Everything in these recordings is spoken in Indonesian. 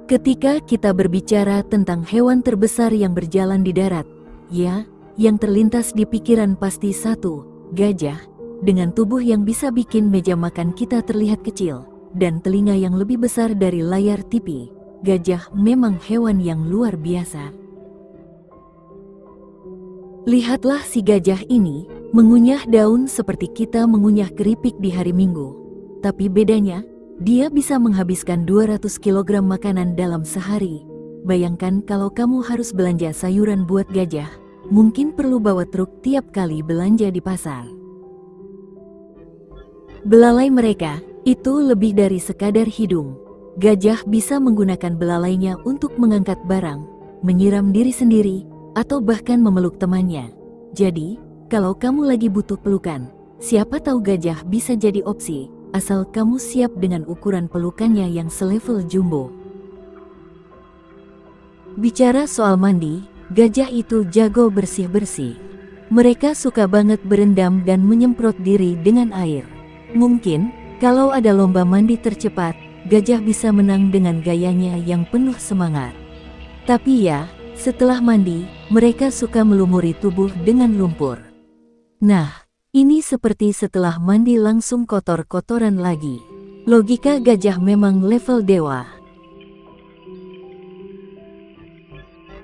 Ketika kita berbicara tentang hewan terbesar yang berjalan di darat, ya, yang terlintas di pikiran pasti satu, gajah, dengan tubuh yang bisa bikin meja makan kita terlihat kecil, dan telinga yang lebih besar dari layar TV. Gajah memang hewan yang luar biasa. Lihatlah si gajah ini, mengunyah daun seperti kita mengunyah keripik di hari Minggu. Tapi bedanya, dia bisa menghabiskan 200 kg makanan dalam sehari. Bayangkan kalau kamu harus belanja sayuran buat gajah, mungkin perlu bawa truk tiap kali belanja di pasar. Belalai mereka, itu lebih dari sekadar hidung. Gajah bisa menggunakan belalainya untuk mengangkat barang, menyiram diri sendiri, atau bahkan memeluk temannya. Jadi, kalau kamu lagi butuh pelukan, siapa tahu gajah bisa jadi opsi, asal kamu siap dengan ukuran pelukannya yang selevel jumbo. Bicara soal mandi, gajah itu jago bersih-bersih. Mereka suka banget berendam dan menyemprot diri dengan air. Mungkin, kalau ada lomba mandi tercepat, gajah bisa menang dengan gayanya yang penuh semangat. Tapi ya, setelah mandi, mereka suka melumuri tubuh dengan lumpur. Nah, ini seperti setelah mandi langsung kotor-kotoran lagi. Logika gajah memang level dewa.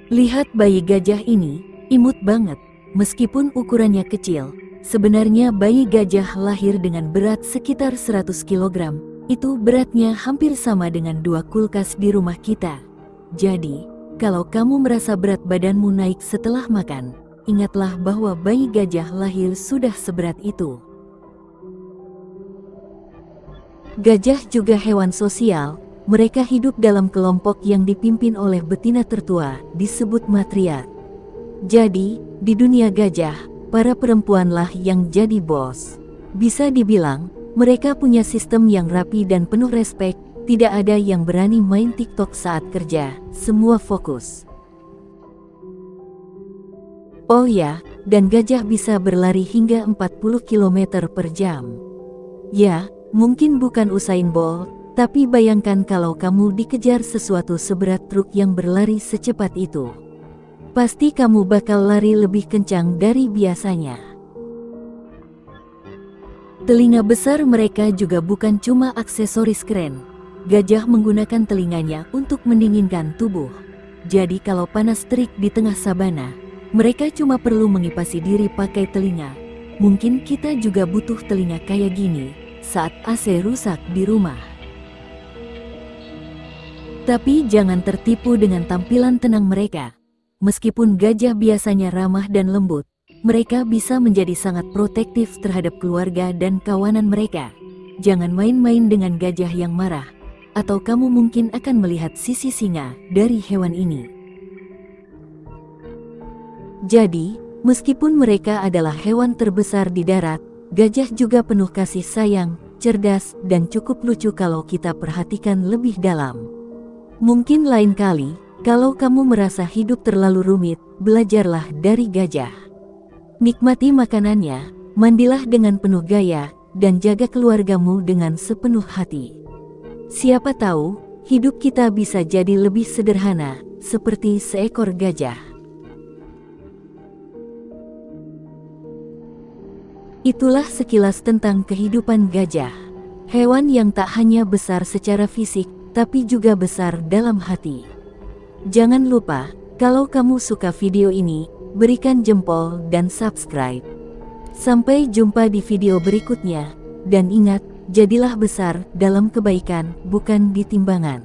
Lihat bayi gajah ini, imut banget. Meskipun ukurannya kecil, sebenarnya bayi gajah lahir dengan berat sekitar 100 kg. Itu beratnya hampir sama dengan 2 kulkas di rumah kita. Jadi, kalau kamu merasa berat badanmu naik setelah makan, ingatlah bahwa bayi gajah lahir sudah seberat itu. Gajah juga hewan sosial. Mereka hidup dalam kelompok yang dipimpin oleh betina tertua, disebut matriark. Jadi, di dunia gajah, para perempuanlah yang jadi bos. Bisa dibilang, mereka punya sistem yang rapi dan penuh respek, tidak ada yang berani main TikTok saat kerja, semua fokus. Oh ya, dan gajah bisa berlari hingga 40 km per jam. Ya, mungkin bukan Usain Bolt, tapi bayangkan kalau kamu dikejar sesuatu seberat truk yang berlari secepat itu. Pasti kamu bakal lari lebih kencang dari biasanya. Telinga besar mereka juga bukan cuma aksesoris keren. Gajah menggunakan telinganya untuk mendinginkan tubuh. Jadi kalau panas terik di tengah sabana, mereka cuma perlu mengipasi diri pakai telinga. Mungkin kita juga butuh telinga kayak gini saat AC rusak di rumah. Tapi jangan tertipu dengan tampilan tenang mereka. Meskipun gajah biasanya ramah dan lembut, mereka bisa menjadi sangat protektif terhadap keluarga dan kawanan mereka. Jangan main-main dengan gajah yang marah, atau kamu mungkin akan melihat sisi singa dari hewan ini. Jadi, meskipun mereka adalah hewan terbesar di darat, gajah juga penuh kasih sayang, cerdas, dan cukup lucu kalau kita perhatikan lebih dalam. Mungkin lain kali, kalau kamu merasa hidup terlalu rumit, belajarlah dari gajah. Nikmati makanannya, mandilah dengan penuh gaya, dan jaga keluargamu dengan sepenuh hati. Siapa tahu, hidup kita bisa jadi lebih sederhana, seperti seekor gajah. Itulah sekilas tentang kehidupan gajah. Hewan yang tak hanya besar secara fisik, tapi juga besar dalam hati. Jangan lupa, kalau kamu suka video ini, berikan jempol dan subscribe. Sampai jumpa di video berikutnya, dan ingat, jadilah besar dalam kebaikan, bukan di timbangan.